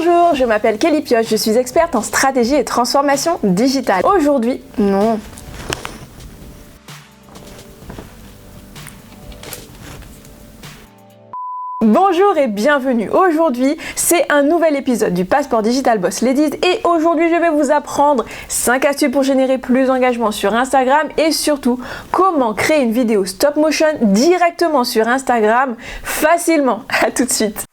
Bonjour, je m'appelle Kelly Pioche, je suis experte en stratégie et transformation digitale. Aujourd'hui, non. Bonjour et bienvenue. Aujourd'hui, c'est un nouvel épisode du Passeport Digital Boss Ladies et aujourd'hui, je vais vous apprendre 5 astuces pour générer plus d'engagement sur Instagram et surtout, comment créer une vidéo stop motion directement sur Instagram facilement. À tout de suite.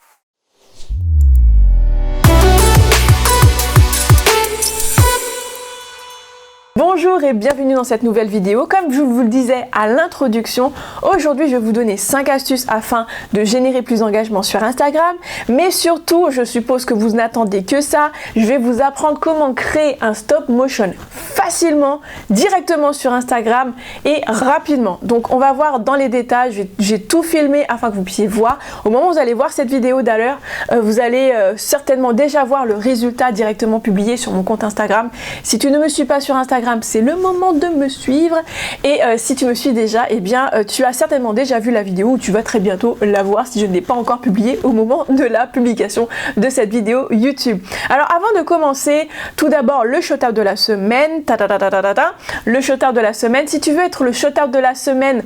Bonjour et bienvenue dans cette nouvelle vidéo. Comme je vous le disais à l'introduction, aujourd'hui je vais vous donner 5 astuces afin de générer plus d'engagement sur Instagram. Mais surtout, je suppose que vous n'attendez que ça, je vais vous apprendre comment créer un stop motion facilement, directement sur Instagram et rapidement. Donc on va voir dans les détails, j'ai tout filmé afin que vous puissiez voir. Au moment où vous allez voir cette vidéo d'ailleurs, vous allez certainement déjà voir le résultat directement publié sur mon compte Instagram. Si tu ne me suis pas sur Instagram, c'est le moment de me suivre et si tu me suis déjà, eh bien tu as certainement déjà vu la vidéo ou tu vas très bientôt la voir si je ne l'ai pas encore publiée au moment de la publication de cette vidéo YouTube. Alors avant de commencer, tout d'abord le shout-out de la semaine, le shout-out de la semaine. Si tu veux être le shout-out de la semaine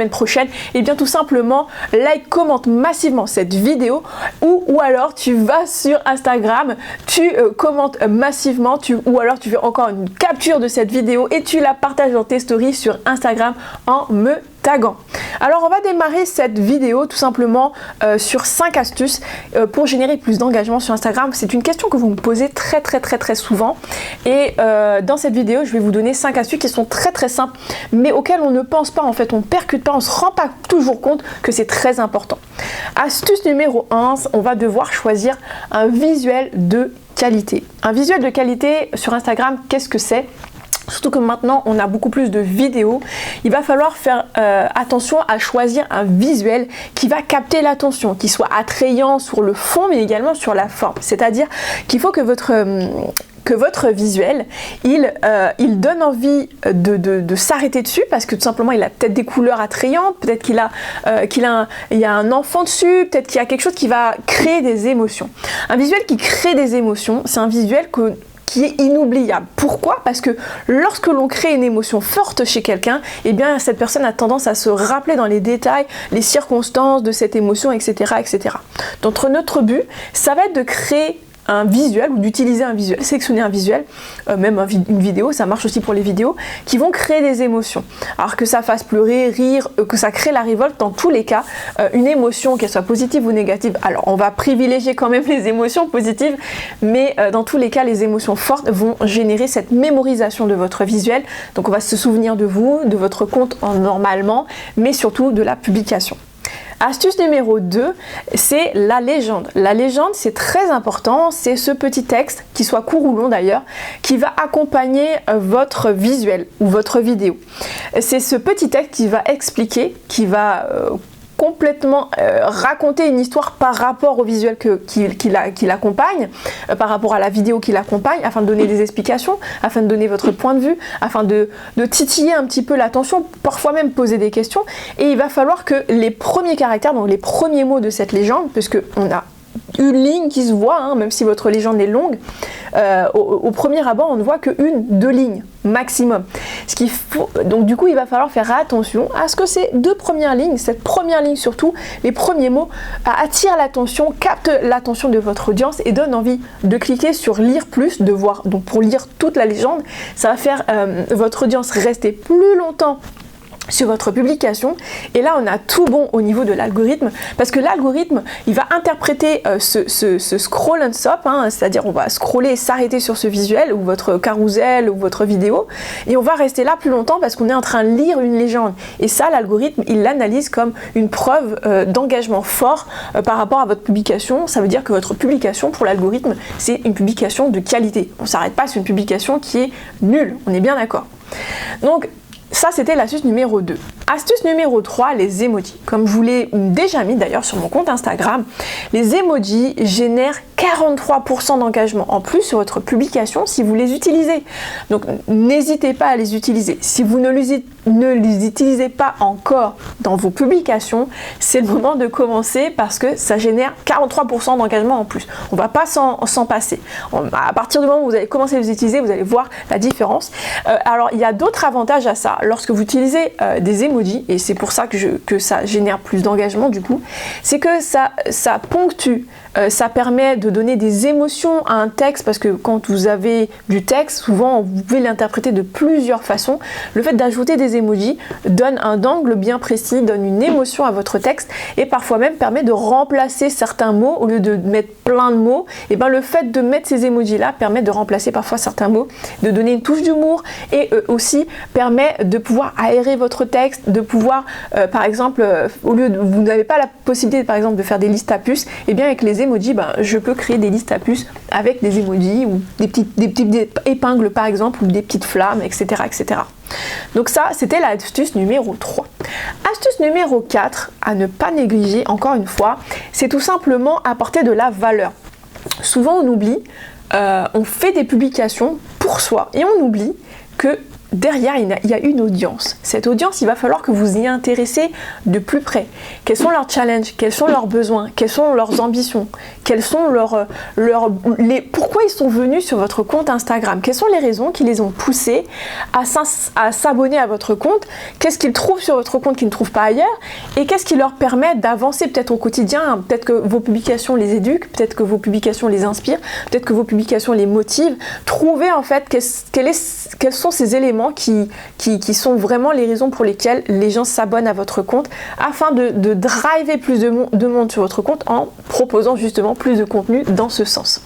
prochaine, eh bien tout simplement like, commente massivement cette vidéo ou alors tu vas sur Instagram, tu commentes massivement ou alors tu fais encore une capture de cette vidéo et tu la partages dans tes stories sur Instagram en me taguant. Alors on va démarrer cette vidéo tout simplement sur 5 astuces pour générer plus d'engagement sur Instagram. C'est une question que vous me posez très souvent et dans cette vidéo je vais vous donner 5 astuces qui sont très simples mais auxquelles on ne pense pas, en fait on percute pas, on se rend pas toujours compte que c'est très important. Astuce numéro 1, on va devoir choisir un visuel de qualité. Un visuel de qualité sur Instagram, qu'est-ce que c'est ? Surtout que maintenant on a beaucoup plus de vidéos, il va falloir faire attention à choisir un visuel qui va capter l'attention, qui soit attrayant sur le fond mais également sur la forme. C'est-à-dire qu'il faut que votre visuel, il donne envie de s'arrêter dessus parce que tout simplement il a peut-être des couleurs attrayantes, peut-être qu'il y a un enfant dessus, peut-être qu'il y a quelque chose qui va créer des émotions. Un visuel qui crée des émotions, c'est un visuel qui est inoubliable. Pourquoi ? Parce que lorsque l'on crée une émotion forte chez quelqu'un, eh bien cette personne a tendance à se rappeler dans les détails, les circonstances de cette émotion, etc. Donc notre but, ça va être de créer un visuel ou d'utiliser un visuel, sélectionner un visuel, même une vidéo, ça marche aussi pour les vidéos, qui vont créer des émotions. Alors que ça fasse pleurer, rire, que ça crée la révolte, dans tous les cas, une émotion, qu'elle soit positive ou négative, alors on va privilégier quand même les émotions positives, mais dans tous les cas, les émotions fortes vont générer cette mémorisation de votre visuel, donc on va se souvenir de vous, de votre compte normalement, mais surtout de la publication. Astuce numéro 2, c'est la légende. La légende, c'est très important, c'est ce petit texte, qu'il soit court ou long d'ailleurs, qui va accompagner votre visuel ou votre vidéo. C'est ce petit texte qui va expliquer, qui va complètement raconter une histoire par rapport au visuel qui l'accompagne, par rapport à la vidéo qui l'accompagne, afin de donner des explications, afin de donner votre point de vue, afin de titiller un petit peu l'attention, parfois même poser des questions. Et il va falloir que les premiers caractères, donc les premiers mots de cette légende, puisque on a une ligne qui se voit, hein, même si votre légende est longue, au premier abord on ne voit que 1-2 lignes maximum. Donc du coup il va falloir faire attention à ce que ces 2 premières lignes, cette première ligne surtout, les premiers mots attirent l'attention, captent l'attention de votre audience et donnent envie de cliquer sur lire plus, de voir. Donc pour lire toute la légende, ça va faire votre audience rester plus longtemps sur votre publication et là on a tout bon au niveau de l'algorithme parce que l'algorithme il va interpréter ce scroll and stop, hein, c'est-à-dire on va scroller et s'arrêter sur ce visuel ou votre carousel ou votre vidéo et on va rester là plus longtemps parce qu'on est en train de lire une légende et ça l'algorithme il l'analyse comme une preuve d'engagement fort par rapport à votre publication. Ça veut dire que votre publication pour l'algorithme c'est une publication de qualité, on s'arrête pas sur une publication qui est nulle, on est bien d'accord. Donc Ça, c'était l'astuce numéro 2. Astuce numéro 3, les emojis. Comme je vous l'ai déjà mis d'ailleurs sur mon compte Instagram, les emojis génèrent 43% d'engagement en plus sur votre publication si vous les utilisez. Donc n'hésitez pas à les utiliser. Si vous ne les utilisez pas encore dans vos publications, c'est le moment de commencer parce que ça génère 43% d'engagement en plus. On ne va pas s'en passer. À partir du moment où vous allez commencer à les utiliser, vous allez voir la différence. Alors il y a d'autres avantages à ça. Lorsque vous utilisez des emojis, et c'est pour ça que ça génère plus d'engagement du coup, c'est que ça ponctue, ça permet de donner des émotions à un texte, parce que quand vous avez du texte, souvent vous pouvez l'interpréter de plusieurs façons. Le fait d'ajouter des emojis donne un angle bien précis, donne une émotion à votre texte, et parfois même permet de remplacer certains mots. Au lieu de mettre plein de mots, et ben le fait de mettre ces emojis là permet de remplacer parfois certains mots, de donner une touche d'humour, et aussi permet de pouvoir aérer votre texte, de pouvoir par exemple, au lieu de, vous n'avez pas la possibilité par exemple de faire des listes à puces, et bien avec les emojis, je peux créer des listes à puces avec des emojis ou des petites épingles par exemple, ou des petites flammes, etc. etc. Donc ça, c'était l'astuce numéro 3. Astuce numéro 4, à ne pas négliger encore une fois, c'est tout simplement apporter de la valeur. Souvent on oublie, on fait des publications pour soi et on oublie que derrière, il y a une audience. Cette audience, il va falloir que vous y intéressez de plus près. Quels sont leurs challenges? Quels sont leurs besoins? Quelles sont leurs ambitions? Quels sont pourquoi ils sont venus sur votre compte Instagram? Quelles sont les raisons qui les ont poussés à s'abonner à votre compte? Qu'est-ce qu'ils trouvent sur votre compte qu'ils ne trouvent pas ailleurs? Et qu'est-ce qui leur permet d'avancer peut-être au quotidien? Peut-être que vos publications les éduquent, peut-être que vos publications les inspirent, peut-être que vos publications les motivent. Trouvez en fait quels sont ces éléments qui sont vraiment les raisons pour lesquelles les gens s'abonnent à votre compte, afin de driver plus de monde sur votre compte en proposant justement plus de contenu dans ce sens.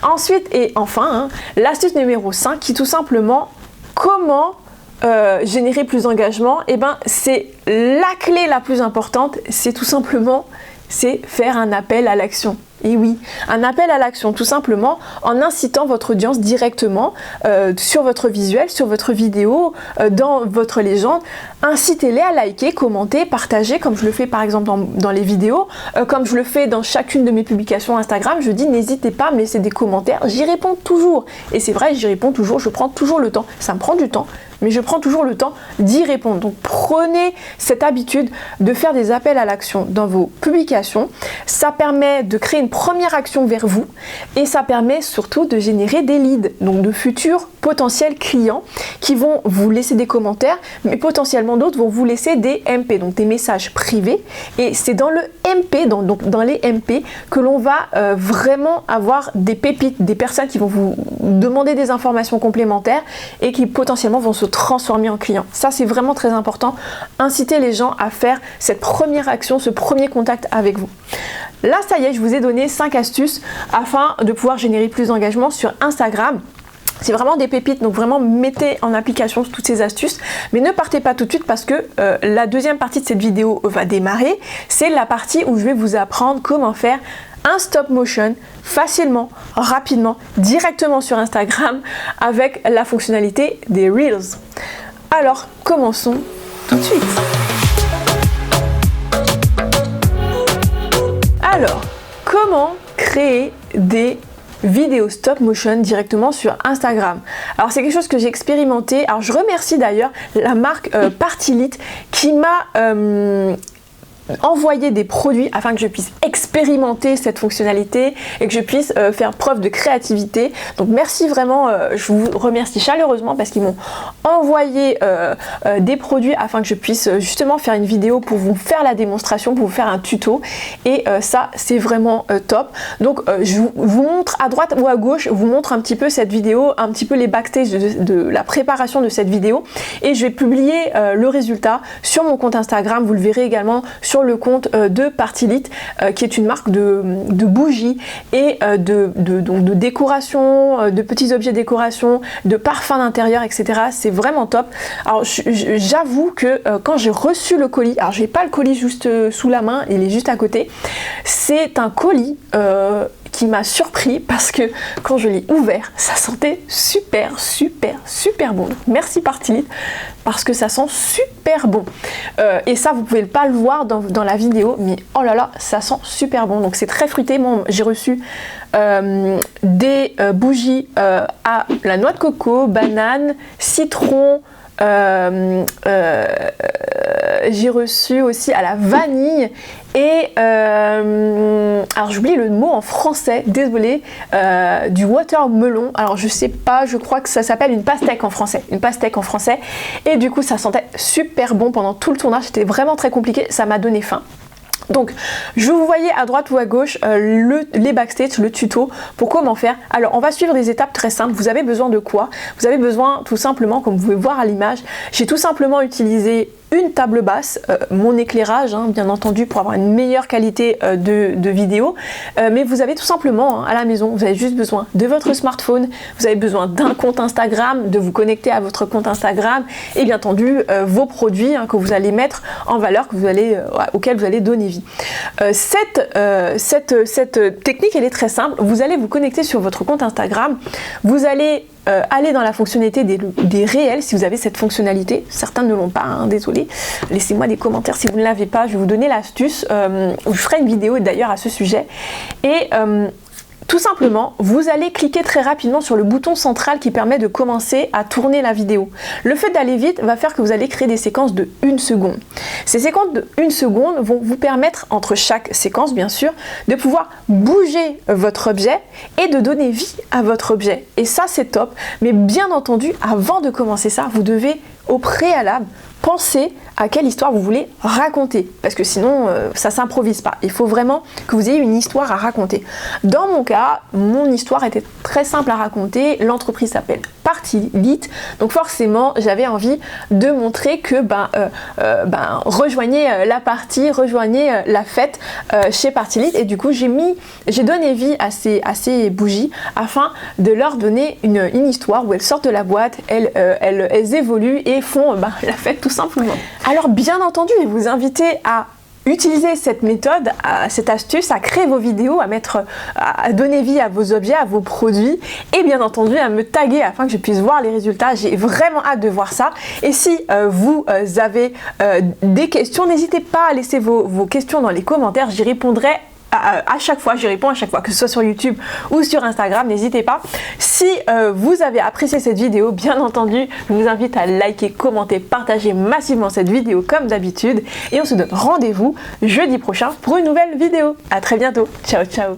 Ensuite et enfin, l'astuce numéro 5 qui tout simplement, comment générer plus d'engagement, et c'est la clé la plus importante, c'est tout simplement faire un appel à l'action. Et oui, un appel à l'action, tout simplement en incitant votre audience directement sur votre visuel, sur votre vidéo, dans votre légende. Incitez-les à liker, commenter, partager, comme je le fais par exemple dans les vidéos, comme je le fais dans chacune de mes publications Instagram. Je dis n'hésitez pas à me laisser des commentaires, j'y réponds toujours. Et c'est vrai, j'y réponds toujours, je prends toujours le temps. Ça me prend du temps, mais je prends toujours le temps d'y répondre. Donc prenez cette habitude de faire des appels à l'action dans vos publications. Ça permet de créer une première action vers vous, et ça permet surtout de générer des leads, donc de futurs potentiels clients qui vont vous laisser des commentaires, mais potentiellement d'autres vont vous laisser des MP, donc des messages privés. Et c'est dans le MP, donc dans les MP, que l'on va vraiment avoir des pépites, des personnes qui vont vous demander des informations complémentaires et qui potentiellement vont se transformer en clients. Ça, c'est vraiment très important. Incitez les gens à faire cette première action, ce premier contact avec vous. Là, ça y est, je vous ai donné 5 astuces afin de pouvoir générer plus d'engagement sur Instagram. C'est vraiment des pépites, donc vraiment mettez en application toutes ces astuces, mais ne partez pas tout de suite parce que la deuxième partie de cette vidéo va démarrer. C'est la partie où je vais vous apprendre comment faire un stop motion facilement, rapidement, directement sur Instagram avec la fonctionnalité des Reels. Alors, commençons tout de suite. Alors, comment créer des vidéos stop motion directement sur Instagram? Alors c'est quelque chose que j'ai expérimenté. Alors je remercie d'ailleurs la marque Partylite qui m'a envoyer des produits afin que je puisse expérimenter cette fonctionnalité et que je puisse faire preuve de créativité. Donc merci vraiment, je vous remercie chaleureusement parce qu'ils m'ont envoyé des produits afin que je puisse justement faire une vidéo pour vous faire la démonstration, pour vous faire un tuto, et ça c'est vraiment top. Donc je vous montre à droite ou à gauche, je vous montre un petit peu cette vidéo, un petit peu les backstage de la préparation de cette vidéo, et je vais publier le résultat sur mon compte Instagram. Vous le verrez également sur le compte de Partylite, qui est une marque de bougies et de décoration, de petits objets de décoration, de parfums d'intérieur, etc. C'est vraiment top. Alors j'avoue que quand j'ai reçu le colis, alors j'ai pas le colis juste sous la main, il est juste à côté, c'est un colis qui m'a surpris parce que quand je l'ai ouvert, ça sentait super bon. Merci Partilite parce que ça sent super bon. Et ça, vous pouvez pas le voir dans la vidéo, mais oh là là, ça sent super bon. Donc c'est très fruité. Bon, j'ai reçu des bougies à la noix de coco, banane, citron, j'ai reçu aussi à la vanille et alors j'oublie le mot en français, désolé, du watermelon. Alors je sais pas, je crois que ça s'appelle une pastèque en français, et du coup ça sentait super bon pendant tout le tournage. C'était vraiment très compliqué, ça m'a donné faim. Donc, je vous voyais à droite ou à gauche les backstage, le tuto pour comment faire. Alors, on va suivre des étapes très simples. Vous avez besoin de quoi? Vous avez besoin tout simplement, comme vous pouvez voir à l'image, j'ai tout simplement utilisé une table basse, mon éclairage, hein, bien entendu, pour avoir une meilleure qualité de vidéo. Mais vous avez tout simplement, hein, à la maison, vous avez juste besoin de votre smartphone, vous avez besoin d'un compte Instagram, de vous connecter à votre compte Instagram et bien entendu vos produits, hein, que vous allez mettre en valeur, auxquels vous allez donner vie. Cette technique, elle est très simple. Vous allez vous connecter sur votre compte Instagram, vous allez aller dans la fonctionnalité des réels si vous avez cette fonctionnalité. Certains ne l'ont pas, hein, désolé. Laissez-moi des commentaires si vous ne l'avez pas. Je vais vous donner l'astuce. Je ferai une vidéo d'ailleurs à ce sujet. Et tout simplement, vous allez cliquer très rapidement sur le bouton central qui permet de commencer à tourner la vidéo. Le fait d'aller vite va faire que vous allez créer des séquences de 1 seconde. Ces séquences de 1 seconde vont vous permettre, entre chaque séquence bien sûr, de pouvoir bouger votre objet et de donner vie à votre objet. Et ça c'est top, mais bien entendu, avant de commencer ça, vous devez au préalable penser à quelle histoire vous voulez raconter, parce que sinon ça s'improvise pas. Il faut vraiment que vous ayez une histoire à raconter. Dans mon cas, mon histoire était très simple à raconter. L'entreprise s'appelle Partilite, donc forcément j'avais envie de montrer que rejoignez la partie, rejoignez la fête chez Partilite, et du coup j'ai donné vie à ces bougies afin de leur donner une histoire où elles sortent de la boîte, elles évoluent et font la fête tout simplement. Alors bien entendu, je vais vous inviter à utiliser cette méthode, cette astuce, à créer vos vidéos, à donner vie à vos objets, à vos produits, et bien entendu à me taguer afin que je puisse voir les résultats. J'ai vraiment hâte de voir ça. Et si vous avez des questions, n'hésitez pas à laisser vos questions dans les commentaires, j'y répondrai à chaque fois, j'y réponds à chaque fois, que ce soit sur YouTube ou sur Instagram, n'hésitez pas. Si vous avez apprécié cette vidéo, bien entendu, je vous invite à liker, commenter, partager massivement cette vidéo comme d'habitude, et on se donne rendez-vous jeudi prochain pour une nouvelle vidéo. À très bientôt, ciao ciao.